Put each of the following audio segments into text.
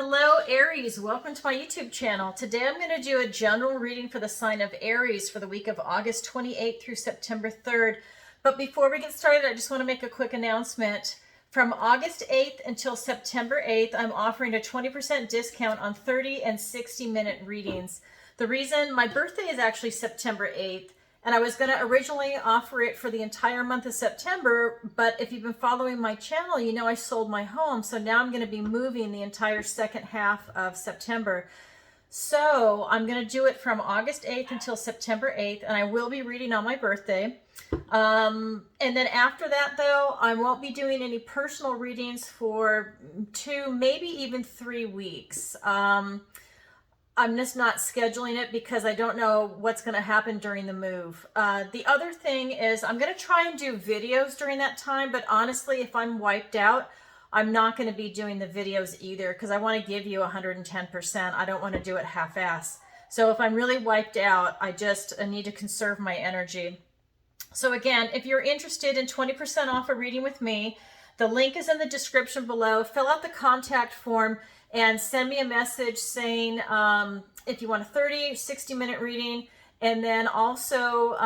Hello Aries, welcome to my YouTube channel. Today I'm going to do a general reading for the sign of Aries for the week of August 28th through September 3rd. But before we get started, I just want to make a quick announcement. From August 8th until September 8th, I'm offering a 20% discount on 30 and 60-minute readings. The reason, my birthday is actually September 8th, and I was going to originally offer it for the entire month of September, but if you've been following my channel, you know I sold my home, so now I'm going to be moving the entire second half of September. So I'm going to do it from August 8th until September 8th, and I will be reading on my birthday. And then after that, though, I won't be doing any personal readings for 2, maybe even 3 weeks. I'm just not scheduling it because I don't know what's going to happen during the move. The other thing is I'm going to try and do videos during that time, but honestly, if I'm wiped out, I'm not going to be doing the videos either because I want to give you 110%. I don't want to do it half-ass. So if I'm really wiped out, I need to conserve my energy. So again, if you're interested in 20% off a reading with me, the link is in the description below. Fill out the contact form and send me a message saying if you want a 30, 60-minute reading, and then also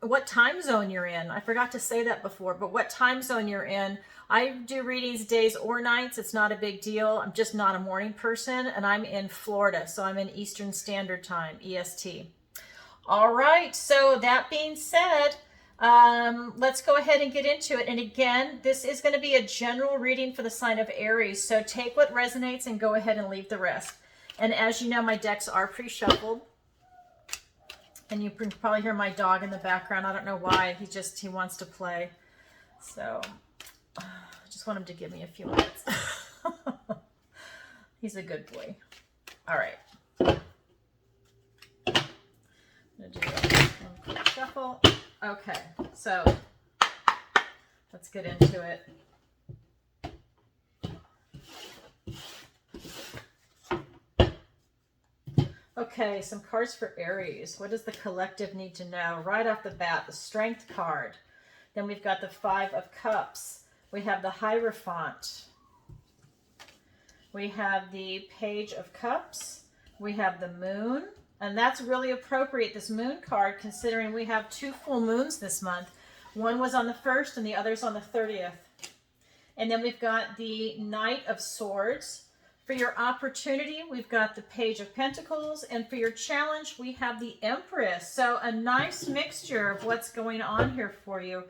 what time zone you're in. I forgot to say that before, but what time zone you're in. I do readings days or nights. It's not a big deal. I'm just not a morning person, and I'm in Florida, so I'm in Eastern Standard Time, EST. All right, so that being said, let's go ahead and get into it. And again, this is going to be a general reading for the sign of Aries. So take what resonates and go ahead and leave the rest. And as you know, my decks are pre-shuffled. And you can probably hear my dog in the background. I don't know why. He wants to play. So I just want him to give me a few minutes. He's a good boy. All right. I'm going to do one quick shuffle. Okay, so let's get into it. Okay, some cards for Aries. What does the collective need to know? Right off the bat, the Strength card. Then we've got the Five of Cups. We have the Hierophant. We have the Page of Cups. We have the Moon. And that's really appropriate, this Moon card, considering we have 2 full moons this month. One was on the 1st and the other's on the 30th. And then we've got the Knight of Swords. For your opportunity, we've got the Page of Pentacles. And for your challenge, we have the Empress. So a nice mixture of what's going on here for you.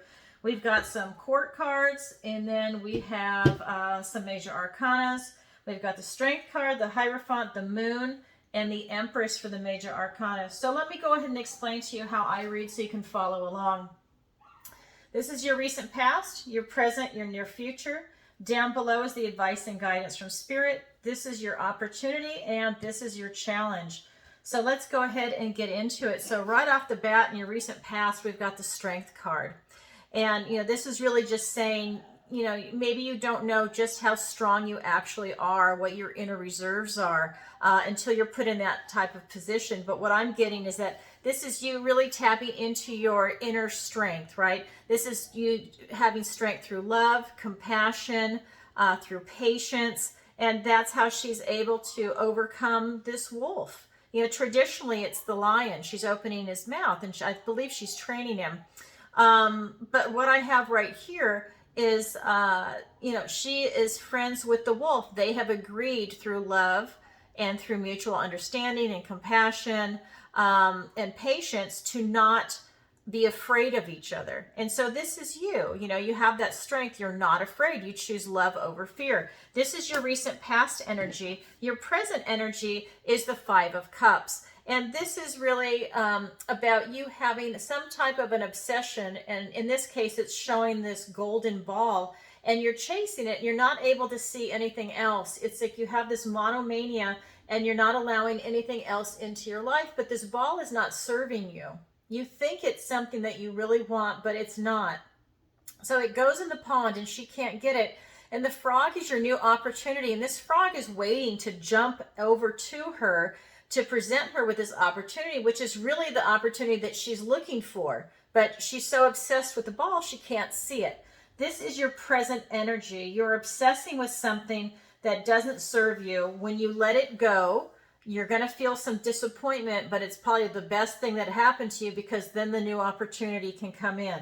We've got some court cards, and then we have some major arcanas. We've got the Strength card, the Hierophant, the Moon, and the Empress for the major arcana. So let me go ahead and explain to you how I read so you can follow along. This is your recent past, your present, your near future. Down below is the advice and guidance from Spirit. This is your opportunity, and this is your challenge. So let's go ahead and get into it. So right off the bat in your recent past, we've got the Strength card. And, you know, this is really just saying, you know, maybe you don't know just how strong you actually are, what your inner reserves are, until you're put in that type of position. But what I'm getting is that this is you really tapping into your inner strength, right? This is you having strength through love, compassion, through patience, and that's how she's able to overcome this wolf. You know, traditionally it's the lion. She's opening his mouth, and I believe she's training him. But what I have right here is, you know, she is friends with the wolf. They have agreed through love and through mutual understanding and compassion and patience to not be afraid of each other. And so this is you. You know, you have that strength. You're not afraid. You choose love over fear. This is your recent past energy. Your present energy is the Five of Cups. And this is really about you having some type of an obsession. And in this case, it's showing this golden ball. And you're chasing it. You're not able to see anything else. It's like you have this monomania and you're not allowing anything else into your life. But this ball is not serving you. You think it's something that you really want, but it's not. So it goes in the pond and she can't get it. And the frog is your new opportunity. And this frog is waiting to jump over to her to present her with this opportunity, which is really the opportunity that she's looking for. But she's so obsessed with the ball, she can't see it. This is your present energy. You're obsessing with something that doesn't serve you. When you let it go, you're going to feel some disappointment, but it's probably the best thing that happened to you, because then the new opportunity can come in.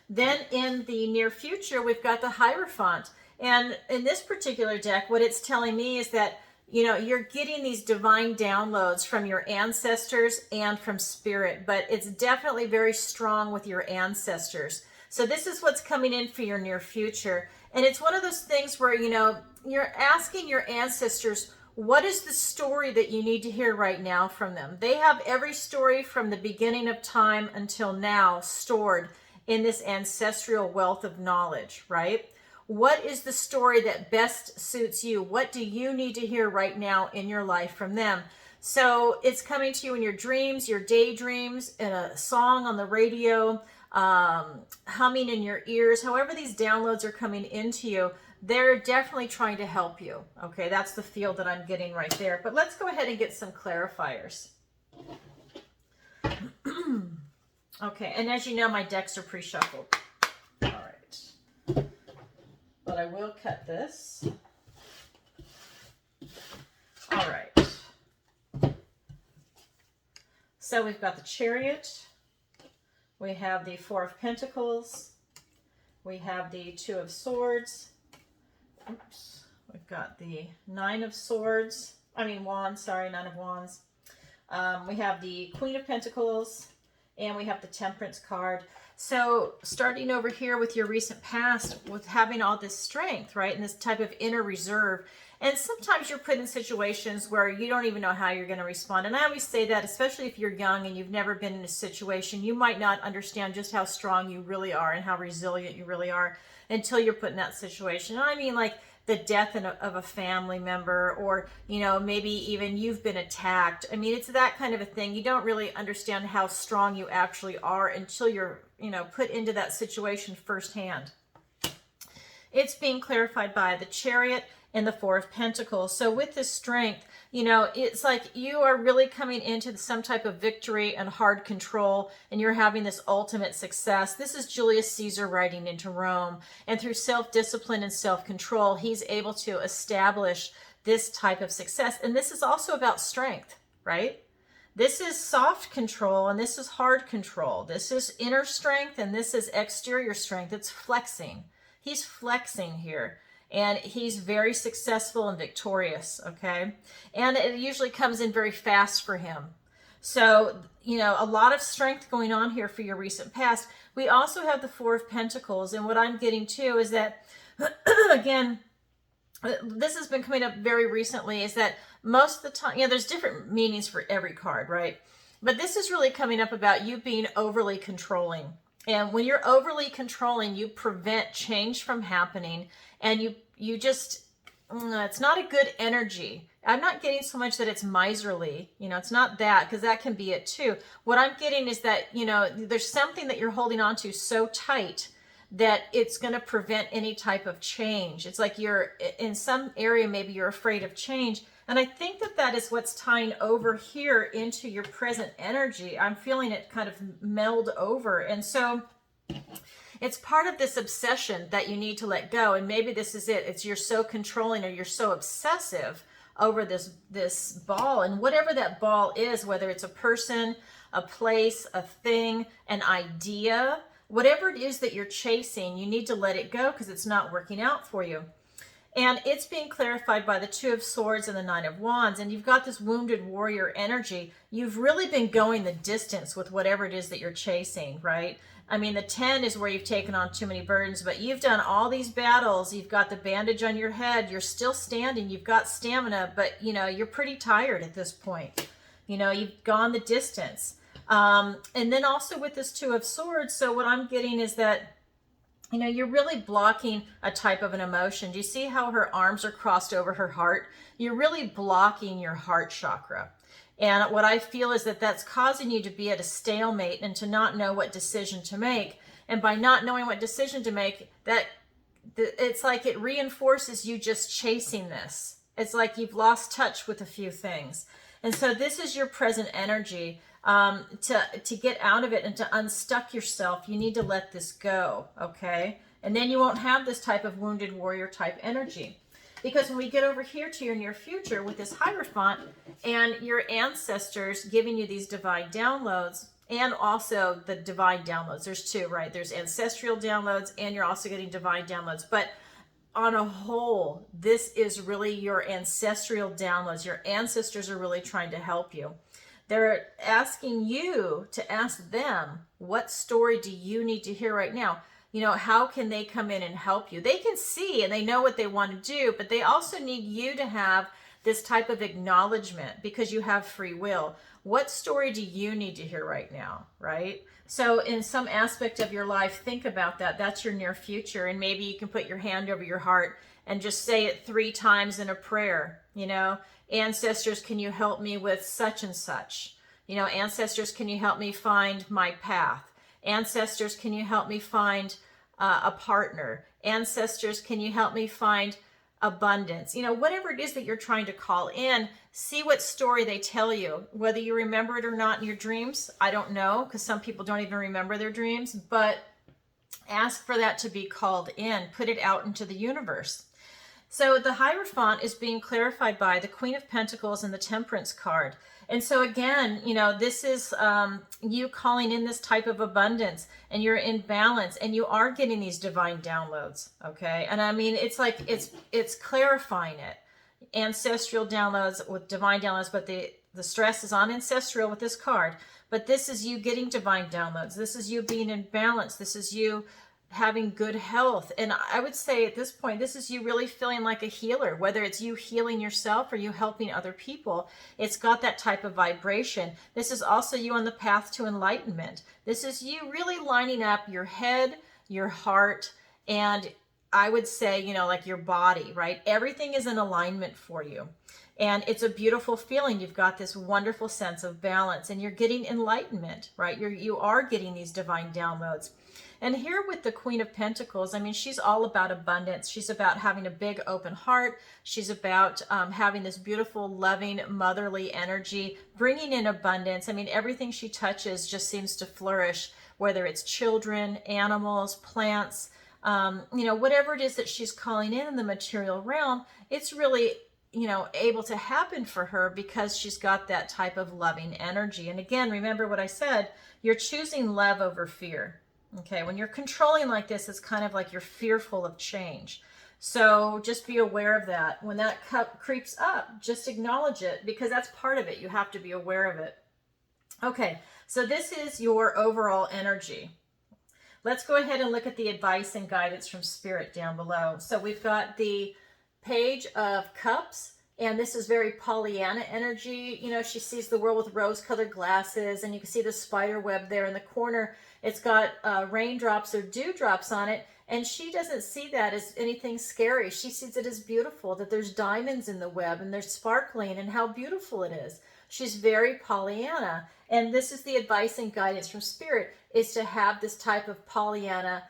Then in the near future, we've got the Hierophant. And in this particular deck, what it's telling me is that, you know, you're getting these divine downloads from your ancestors and from spirit, but it's definitely very strong with your ancestors. So this is what's coming in for your near future. And it's one of those things where, you know, you're asking your ancestors, what is the story that you need to hear right now from them? They have every story from the beginning of time until now stored in this ancestral wealth of knowledge, right? What is the story that best suits you? What do you need to hear right now in your life from them? So it's coming to you in your dreams, your daydreams, in a song on the radio, humming in your ears. However these downloads are coming into you, they're definitely trying to help you. Okay, that's the feel that I'm getting right there. But let's go ahead and get some clarifiers. Okay, and as you know, my decks are pre-shuffled. All right. But I will cut this. All right. So we've got the Chariot. We have the Four of Pentacles. We have the Two of Swords. Oops. We've got the Nine of Wands, sorry, Nine of Wands. We have the Queen of Pentacles. And we have the Temperance card. So starting over here with your recent past, with having all this strength, right? And this type of inner reserve. And sometimes you're put in situations where you don't even know how you're going to respond. And I always say that, especially if you're young and you've never been in a situation, you might not understand just how strong you really are and how resilient you really are until you're put in that situation. And I mean, like the death of a family member, or, you know, maybe even you've been attacked. I mean, it's that kind of a thing. You don't really understand how strong you actually are until you're, you know, put into that situation firsthand. It's being clarified by the Chariot and the Four of Pentacles. So with this strength, you know, it's like you are really coming into some type of victory and hard control, and you're having this ultimate success. This is Julius Caesar riding into Rome, and through self-discipline and self-control, he's able to establish this type of success. And this is also about strength, right? This is soft control, and this is hard control. This is inner strength, and this is exterior strength. It's flexing. He's flexing here. And he's very successful and victorious, okay? And it usually comes in very fast for him. So, you know, a lot of strength going on here for your recent past. We also have the Four of Pentacles. And what I'm getting too is that, again, this has been coming up very recently, is that most of the time, you know, there's different meanings for every card, right? But this is really coming up about you being overly controlling. And when you're overly controlling, you prevent change from happening, and you just, it's not a good energy. I'm not getting so much that it's miserly, you know, it's not that, because that can be it too. What I'm getting is that, you know, there's something that you're holding on to so tight that it's going to prevent any type of change. It's like you're in some area, maybe you're afraid of change. And I think that that is what's tying over here into your present energy. I'm feeling it kind of meld over. And so it's part of this obsession that you need to let go. And maybe this is it. It's you're so controlling, or you're so obsessive over this ball. And whatever that ball is, whether it's a person, a place, a thing, an idea, whatever it is that you're chasing, you need to let it go because it's not working out for you. And it's being clarified by the Two of Swords and the Nine of Wands. And you've got this wounded warrior energy. You've really been going the distance with whatever it is that you're chasing, right? I mean, the 10 is where you've taken on too many burdens, but you've done all these battles. You've got the bandage on your head. You're still standing. You've got stamina, but, you know, you're pretty tired at this point. You know, you've gone the distance. And then also with this Two of Swords, so what I'm getting is that, you know, you're really blocking a type of an emotion. Do you see how her arms are crossed over her heart? You're really blocking your heart chakra. And what I feel is that that's causing you to be at a stalemate and to not know what decision to make. And by not knowing what decision to make, it's like it reinforces you just chasing this. It's like you've lost touch with a few things. And so this is your present energy. To get out of it and to unstuck yourself, you need to let this go, okay? And then you won't have this type of wounded warrior type energy. Because when we get over here to your near future with this Hierophant and your ancestors giving you these divine downloads, and also the divine downloads, there's two, right? There's ancestral downloads and you're also getting divine downloads. But on a whole, this is really your ancestral downloads. Your ancestors are really trying to help you. They're asking you to ask them, what story do you need to hear right now? You know, how can they come in and help you? They can see and they know what they want to do, but they also need you to have this type of acknowledgement because you have free will. What story do you need to hear right now, right? So in some aspect of your life, think about that. That's your near future. And maybe you can put your hand over your heart and just say it 3 times in a prayer. You know, ancestors, can you help me with such and such? You know, ancestors, can you help me find my path? Ancestors, can you help me find a partner? Ancestors, can you help me find abundance? You know, whatever it is that you're trying to call in, see what story they tell you. Whether you remember it or not in your dreams, I don't know, because some people don't even remember their dreams, but ask for that to be called in. Put it out into the universe. So the Hierophant is being clarified by the Queen of Pentacles and the Temperance card. And so again, you know, this is you calling in this type of abundance, and you're in balance, and you are getting these divine downloads, okay? And I mean, it's like, it's clarifying it. Ancestral downloads with divine downloads, but the stress is on ancestral with this card. But this is you getting divine downloads. This is you being in balance. This is you having good health. And I would say at this point, this is you really feeling like a healer, whether it's you healing yourself or you helping other people. It's got that type of vibration. This is also you on the path to enlightenment. This is you really lining up your head, your heart, and I would say, you know, like your body, right? Everything is in alignment for you. And it's a beautiful feeling. You've got this wonderful sense of balance, and you're getting enlightenment, right? You are getting these divine downloads. And here with the Queen of Pentacles, I mean, she's all about abundance. She's about having a big open heart. She's about having this beautiful, loving, motherly energy, bringing in abundance. I mean, everything she touches just seems to flourish, whether it's children, animals, plants, you know, whatever it is that she's calling in the material realm, it's really, you know, able to happen for her because she's got that type of loving energy. And again, remember what I said, you're choosing love over fear. Okay, when you're controlling like this, it's kind of like you're fearful of change. So just be aware of that. When that cup creeps up, just acknowledge it, because that's part of it. You have to be aware of it. Okay, so this is your overall energy. Let's go ahead and look at the advice and guidance from Spirit down below. So we've got the Page of Cups, and this is very Pollyanna energy. You know, she sees the world with rose-colored glasses, and you can see the spider web there in the corner. It's got raindrops or dewdrops on it, and she doesn't see that as anything scary. She sees it as beautiful, that there's diamonds in the web, and they're sparkling, and how beautiful it is. She's very Pollyanna, and this is the advice and guidance from Spirit, is to have this type of Pollyanna,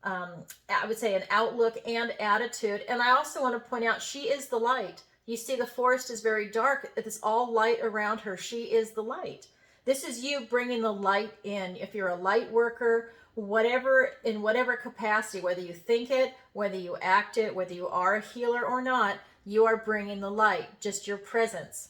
I would say, an outlook and attitude. And I also want to point out, she is the light. You see the forest is very dark. It's all light around her. She is the light. This is you bringing the light in. If you're a light worker, whatever, in whatever capacity, whether you think it, whether you act it, whether you are a healer or not, you are bringing the light, just your presence.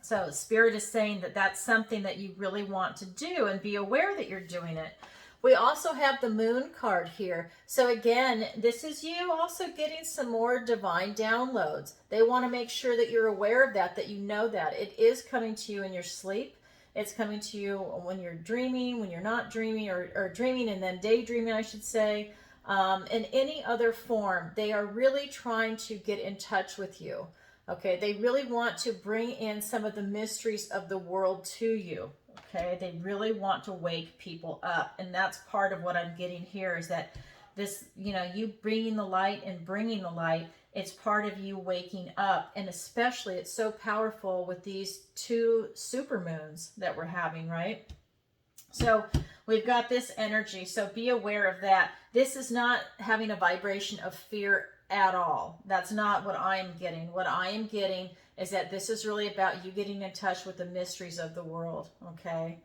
So Spirit is saying that that's something that you really want to do, and be aware that you're doing it. We also have the Moon card here. So again, this is you also getting some more divine downloads. They want to make sure that you're aware of that, that you know that. It is coming to you in your sleep. It's coming to you when you're dreaming, when you're not dreaming, or dreaming and then daydreaming, I should say. In any other form, they are really trying to get in touch with you. Okay, they really want to bring in some of the mysteries of the world to you. Okay, they really want to wake people up, and that's part of what I'm getting here, is that this, you know, you bringing the light and bringing the light, it's part of you waking up. And especially it's so powerful with these 2 supermoons that we're having, right? So we've got this energy, so be aware of that. This is not having a vibration of fear at all. That's not what I am getting. What I am getting is that this is really about you getting in touch with the mysteries of the world, okay?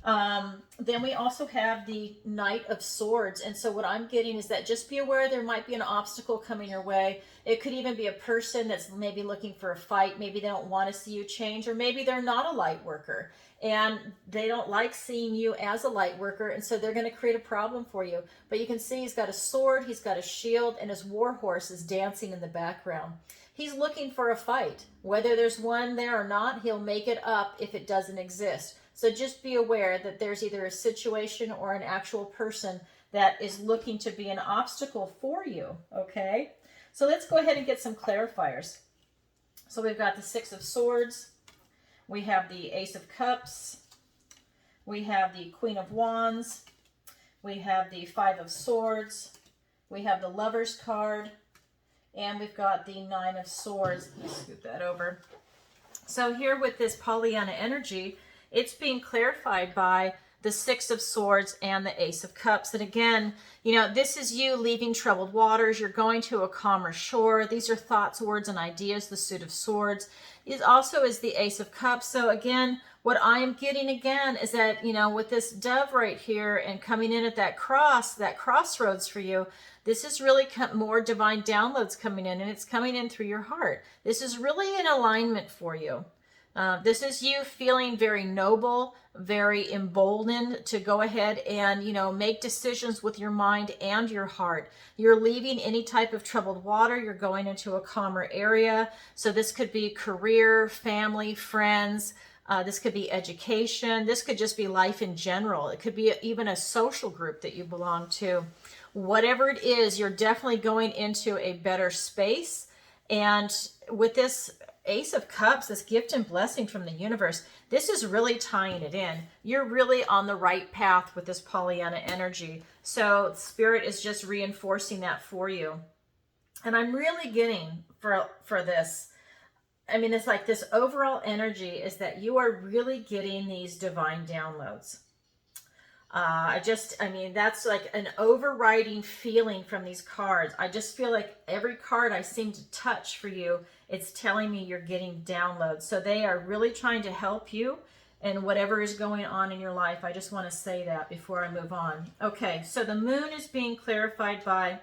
Then we also have the Knight of Swords. And so what I'm getting is that just be aware there might be an obstacle coming your way. It could even be a person that's maybe looking for a fight. Maybe they don't want to see you change, or maybe they're not a light worker and they don't like seeing you as a light worker. And so they're going to create a problem for you. But you can see he's got a sword, he's got a shield, and his war horse is dancing in the background. He's looking for a fight. Whether there's one there or not, he'll make it up if it doesn't exist. So just be aware that there's either a situation or an actual person that is looking to be an obstacle for you, okay? So let's go ahead and get some clarifiers. So we've got the Six of Swords. We have the Ace of Cups. We have the Queen of Wands. We have the Five of Swords. We have the Lover's card. And we've got the Nine of Swords. Let's scoot that over. So here with this Pollyanna energy, it's being clarified by the Six of Swords and the Ace of Cups. And again, you know, this is you leaving troubled waters. You're going to a calmer shore. These are thoughts, words, and ideas. The Suit of Swords is also is the Ace of Cups. So again, what I am getting again is that, you know, with this dove right here and coming in at that crossroads for you, this is really more divine downloads coming in, and it's coming in through your heart. This is really an alignment for you. This is you feeling very noble, very emboldened to go ahead and, you know, make decisions with your mind and your heart. You're leaving any type of troubled water. You're going into a calmer area. So this could be career, family, friends. This could be education. This could just be life in general. It could be even a social group that you belong to. Whatever it is, you're definitely going into a better space. And with this Ace of Cups, this gift and blessing from the universe, this is really tying it in. You're really on the right path with this Pollyanna energy. So Spirit is just reinforcing that for you. And I'm really getting for this, I mean, it's like this overall energy is that you are really getting these divine downloads. I mean, that's like an overriding feeling from these cards. I just feel like every card I seem to touch for you, it's telling me you're getting downloads. So they are really trying to help you in whatever is going on in your life. I just want to say that before I move on. Okay, so the moon is being clarified by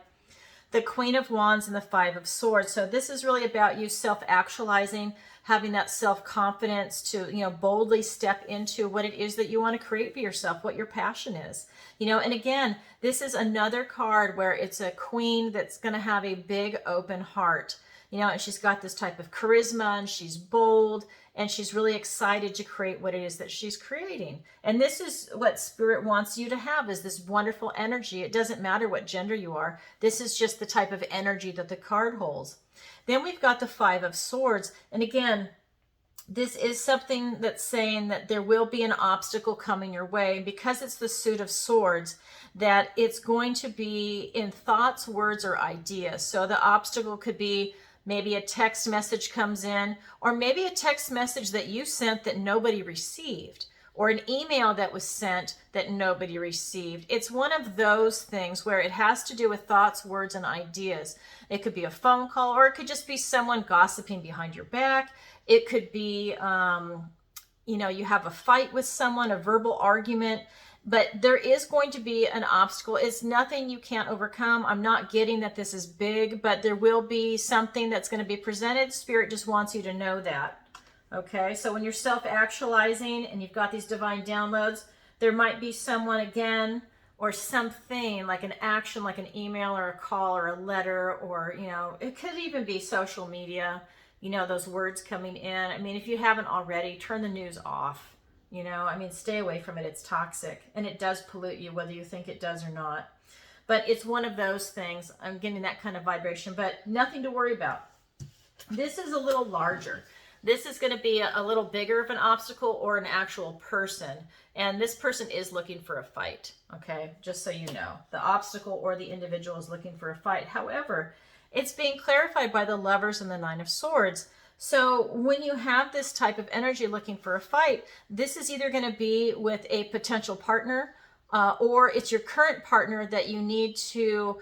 the Queen of Wands and the Five of Swords. So this is really about you self-actualizing, having that self-confidence to, you know, boldly step into what it is that you want to create for yourself, what your passion is. You know, and again, this is another card where it's a queen that's going to have a big open heart. You know, and she's got this type of charisma, and she's bold, and she's really excited to create what it is that she's creating. And this is what Spirit wants you to have, is this wonderful energy. It doesn't matter what gender you are. This is just the type of energy that the card holds. Then we've got the Five of Swords. And again, this is something that's saying that there will be an obstacle coming your way, because it's the Suit of Swords, that it's going to be in thoughts, words, or ideas. So the obstacle could be maybe a text message comes in, or maybe a text message that you sent that nobody received, or an email that was sent that nobody received. It's one of those things where it has to do with thoughts, words, and ideas. It could be a phone call, or it could just be someone gossiping behind your back. It could be, you know, you have a fight with someone, a verbal argument. But there is going to be an obstacle. It's nothing you can't overcome. I'm not getting that this is big, but there will be something that's going to be presented. Spirit just wants you to know that. Okay, so when you're self-actualizing and you've got these divine downloads, there might be someone again, or something like an action, like an email or a call or a letter, or, you know, it could even be social media, you know, those words coming in. I mean, if you haven't already, turn the news off. You know, I mean, stay away from it. It's toxic, and it does pollute you, whether you think it does or not. But it's one of those things. I'm getting that kind of vibration, but nothing to worry about. This is a little larger. This is going to be a little bigger of an obstacle, or an actual person. And this person is looking for a fight. Okay, just so you know. The obstacle or the individual is looking for a fight. However, it's being clarified by the Lovers and the Nine of Swords. So when you have this type of energy looking for a fight, this is either going to be with a potential partner, or it's your current partner that you need to,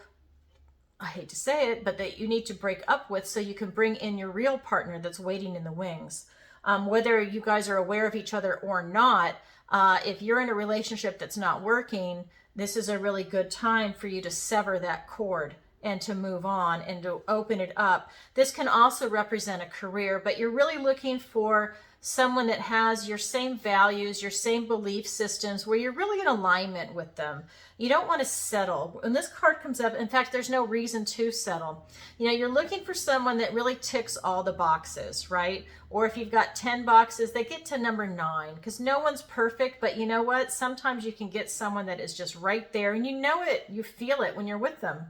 I hate to say it, but that you need to break up with, so you can bring in your real partner that's waiting in the wings. Whether you guys are aware of each other or not, If you're in a relationship that's not working, this is a really good time for you to sever that cord and to move on and to open it up. This can also represent a career, but you're really looking for someone that has your same values, your same belief systems, where you're really in alignment with them. You don't want to settle. When this card comes up, in fact, there's no reason to settle. You're looking for someone that really ticks all the boxes, right? Or if you've got 10 boxes, they get to number 9, because no one's perfect, but you know what? Sometimes you can get someone that is just right there, and you know it, you feel it when you're with them.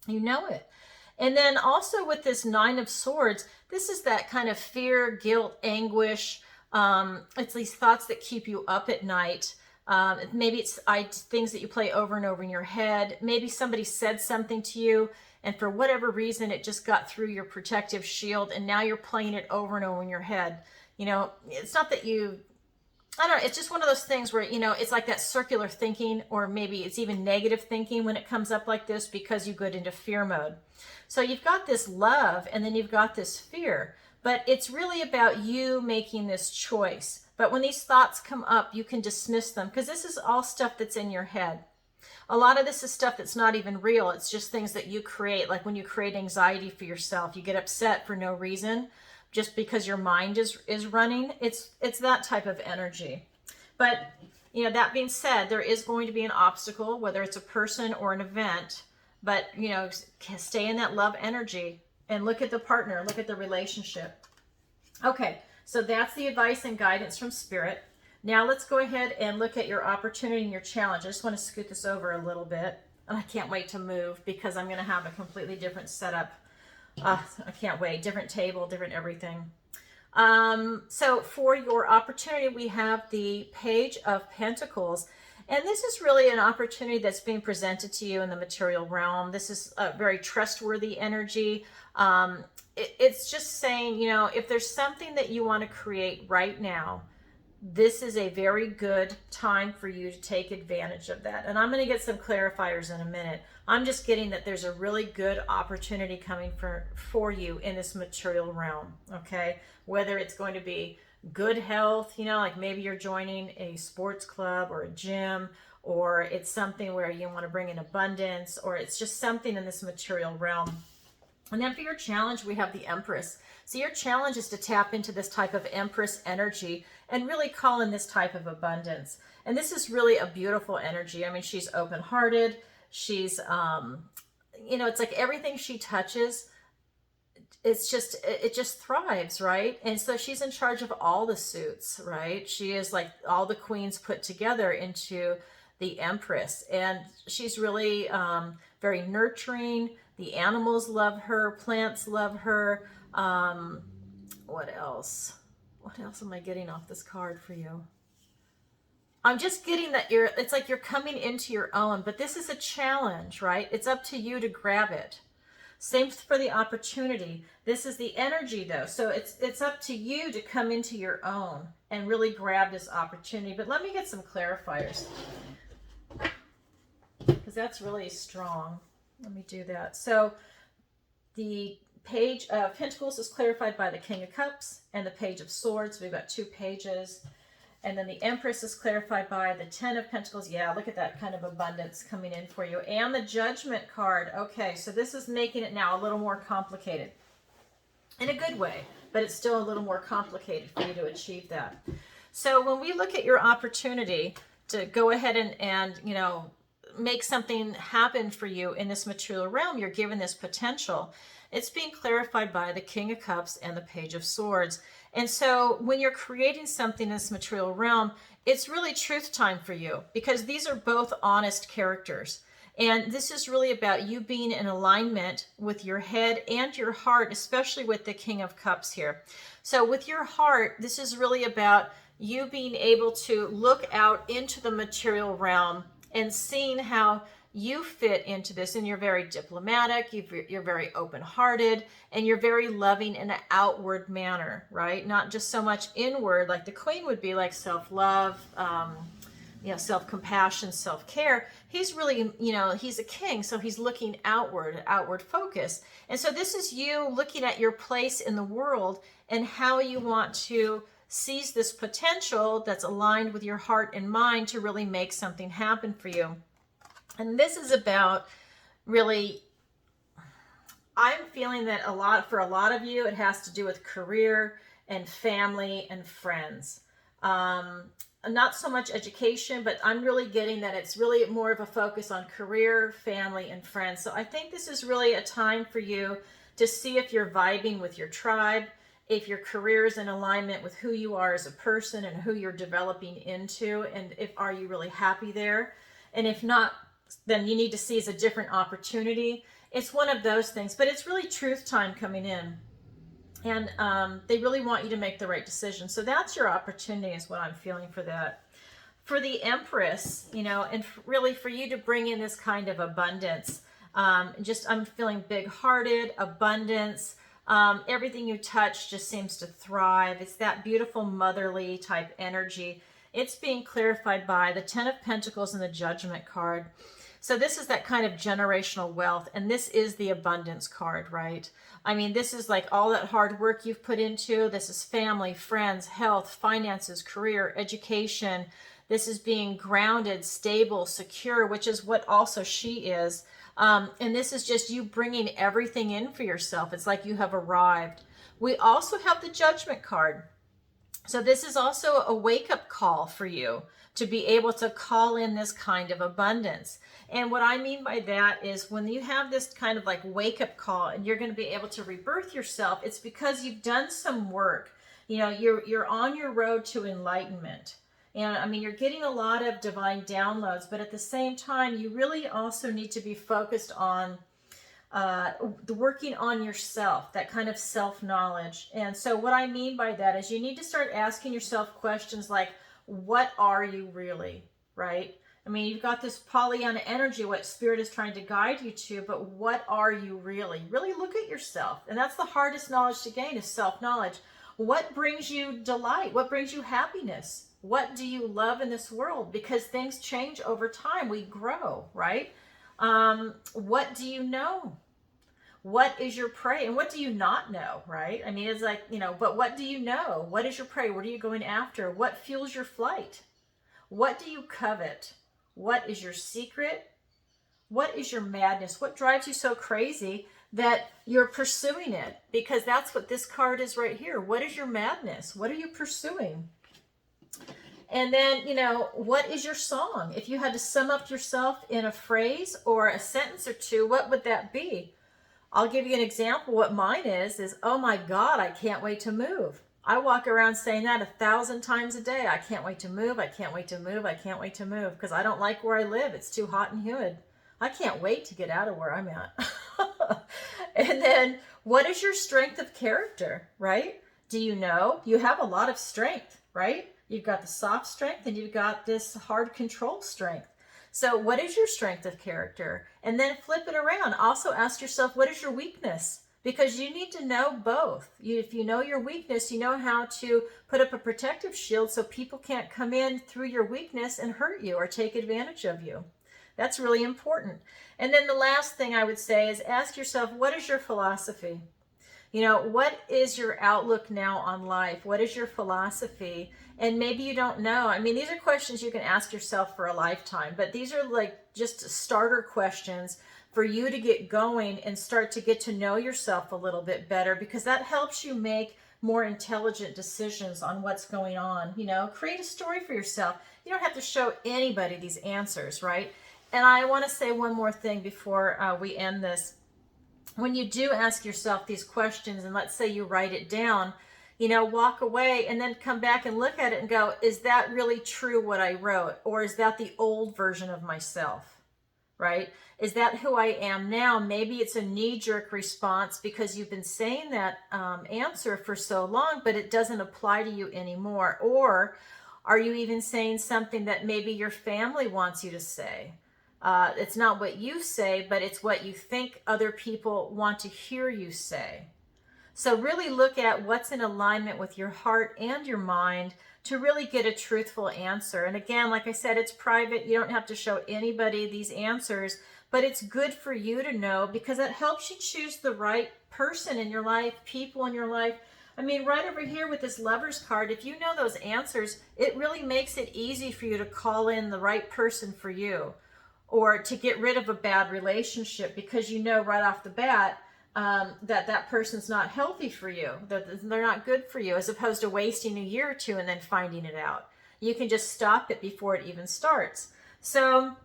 You know it. And then also with this 9 of Swords, this is that kind of fear, guilt, anguish. It's these thoughts that keep you up at night. Maybe it's things that you play over and over in your head. Maybe somebody said something to you, and for whatever reason, it just got through your protective shield, and now you're playing it over and over in your head. It's not that I don't know, it's just one of those things where, it's like that circular thinking, or maybe it's even negative thinking when it comes up like this, because you get into fear mode. So you've got this love, and then you've got this fear, but it's really about you making this choice. But when these thoughts come up, you can dismiss them, because this is all stuff that's in your head. A lot of this is stuff that's not even real. It's just things that you create, like when you create anxiety for yourself, you get upset for no reason, just because your mind is running. It's that type of energy. But that being said, there is going to be an obstacle, whether it's a person or an event. But stay in that love energy and look at the partner, look at the relationship. Okay, so that's the advice and guidance from Spirit. Now let's go ahead and look at your opportunity and your challenge. I just want to scoot this over a little bit, and I can't wait to move, because I'm going to have a completely different setup. I can't wait. Different table, different everything. So for your opportunity, we have the Page of Pentacles. And this is really an opportunity that's being presented to you in the material realm. This is a very trustworthy energy. It's just saying, if there's something that you want to create right now, this is a very good time for you to take advantage of that. And I'm going to get some clarifiers in a minute. I'm just getting that there's a really good opportunity coming for you in this material realm, okay? Whether it's going to be good health, like maybe you're joining a sports club or a gym, or it's something where you want to bring in abundance, or it's just something in this material realm. And then for your challenge, we have the Empress. So your challenge is to tap into this type of Empress energy and really call in this type of abundance. And this is really a beautiful energy. I mean, she's open-hearted. She's, it's like everything she touches, it just thrives, right? And so she's in charge of all the suits, right? She is like all the queens put together into the Empress. And she's really very nurturing. The animals love her. Plants love her. What else? What else am I getting off this card for you? I'm just getting that it's like you're coming into your own, but this is a challenge, right? It's up to you to grab it. Same for the opportunity. This is the energy though. So it's up to you to come into your own and really grab this opportunity. But let me get some clarifiers, because that's really strong. Let me do that. So the Page of Pentacles is clarified by the King of Cups and the Page of Swords. We've got 2 pages. And then the Empress is clarified by the 10 of Pentacles. Yeah, look at that kind of abundance coming in for you. And the Judgment card. Okay, so this is making it now a little more complicated. In a good way, but it's still a little more complicated for you to achieve that. So when we look at your opportunity to go ahead and make something happen for you in this material realm, you're given this potential. It's being clarified by the King of Cups and the Page of Swords. And so when you're creating something in this material realm, it's really truth time for you, because these are both honest characters. And this is really about you being in alignment with your head and your heart, especially with the King of Cups here. So with your heart, this is really about you being able to look out into the material realm and seeing how you fit into this. And you're very diplomatic, you're very open-hearted, and you're very loving in an outward manner, right? Not just so much inward, like the Queen would be, like self-love, self-compassion, self-care. He's really, he's a king, so he's looking outward focus. And so this is you looking at your place in the world and how you want to sees this potential that's aligned with your heart and mind to really make something happen for you. And this is about really, I'm feeling that for a lot of you, it has to do with career and family and friends. Not so much education, but I'm really getting that it's really more of a focus on career, family, and friends. So I think this is really a time for you to see if you're vibing with your tribe, if your career is in alignment with who you are as a person and who you're developing into, and if are you really happy there. And if not, then you need to seize a different opportunity. It's one of those things, but it's really truth time coming in. And they really want you to make the right decision. So that's your opportunity is what I'm feeling for that. For the Empress, you know, and really for you to bring in this kind of abundance. I'm feeling big-hearted, abundance. Everything you touch just seems to thrive. It's that beautiful motherly type energy. It's being clarified by the Ten of Pentacles and the Judgment card. So this is that kind of generational wealth, and this is the abundance card, right? I mean, this is like all that hard work you've put into. This is family, friends, health, finances, career, education. This is being grounded, stable, secure, which is what also she is. And this is just you bringing everything in for yourself. It's like you have arrived. We also have the Judgment card. So this is also a wake-up call for you to be able to call in this kind of abundance. And what I mean by that is when you have this kind of like wake-up call and you're going to be able to rebirth yourself, it's because you've done some work. You know, you're on your road to enlightenment. And I mean, you're getting a lot of divine downloads, but at the same time, you really also need to be focused on working on yourself, that kind of self-knowledge. And so what I mean by that is you need to start asking yourself questions like, what are you really, right? I mean, you've got this Pollyanna energy, what Spirit is trying to guide you to, but what are you really? Really look at yourself. And that's the hardest knowledge to gain is self-knowledge. What brings you delight? What brings you happiness? What do you love in this world? Because things change over time. We grow, right? What do you know? What is your prey? And what do you not know, right? I mean, it's like, you know, but what do you know? What is your prey? What are you going after? What fuels your flight? What do you covet? What is your secret? What is your madness? What drives you so crazy that you're pursuing it? Because that's what this card is right here. What is your madness? What are you pursuing? And then, you know, what is your song? If you had to sum up yourself in a phrase or a sentence or two, what would that be? I'll give you an example. What mine is, oh my God, I can't wait to move. I walk around saying that 1,000 times a day. I can't wait to move. I can't wait to move. I can't wait to move because I don't like where I live. It's too hot and humid. I can't wait to get out of where I'm at. And then what is your strength of character, right? Do you know? You have a lot of strength, right? You've got the soft strength and you've got this hard control strength. So what is your strength of character? And then flip it around. Also ask yourself, what is your weakness? Because you need to know both. If you know your weakness, you know how to put up a protective shield so people can't come in through your weakness and hurt you or take advantage of you. That's really important. And then the last thing I would say is ask yourself, what is your philosophy? You know, what is your outlook now on life? What is your philosophy? And maybe you don't know. I mean, these are questions you can ask yourself for a lifetime, but these are like just starter questions for you to get going and start to get to know yourself a little bit better, because that helps you make more intelligent decisions on what's going on. You know, create a story for yourself. You don't have to show anybody these answers, right? And I want to say one more thing before we end this. When you do ask yourself these questions, and let's say you write it down, you know, walk away and then come back and look at it and go, is that really true what I wrote? Or is that the old version of myself, right? Is that who I am now? Maybe it's a knee-jerk response because you've been saying that answer for so long, but it doesn't apply to you anymore. Or are you even saying something that maybe your family wants you to say? It's not what you say, but it's what you think other people want to hear you say. So really look at what's in alignment with your heart and your mind to really get a truthful answer. And again, like I said, it's private. You don't have to show anybody these answers, but it's good for you to know because it helps you choose the right person in your life, people in your life, I mean, right over here with this Lover's card, if you know those answers, it really makes it easy for you to call in the right person for you, or to get rid of a bad relationship, because you know right off the bat that person's not healthy for you, that they're not good for you, as opposed to wasting a year or two and then finding it out. You can just stop it before it even starts. So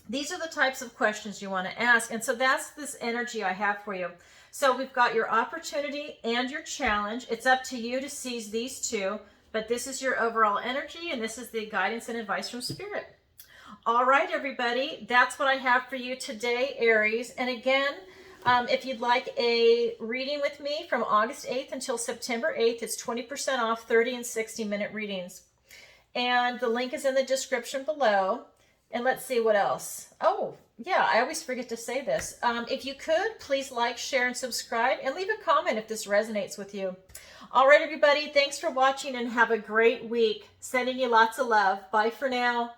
these are the types of questions you want to ask. And so that's this energy I have for you. So we've got your opportunity and your challenge. It's up to you to seize these two, but this is your overall energy, and this is the guidance and advice from Spirit. All right, everybody, that's what I have for you today, Aries. And again, if you'd like a reading with me from August 8th until September 8th, it's 20% off 30 and 60-minute readings. And the link is in the description below. And let's see what else. Oh, yeah, I always forget to say this. If you could, please like, share, and subscribe, and leave a comment if this resonates with you. All right, everybody, thanks for watching, and have a great week. Sending you lots of love. Bye for now.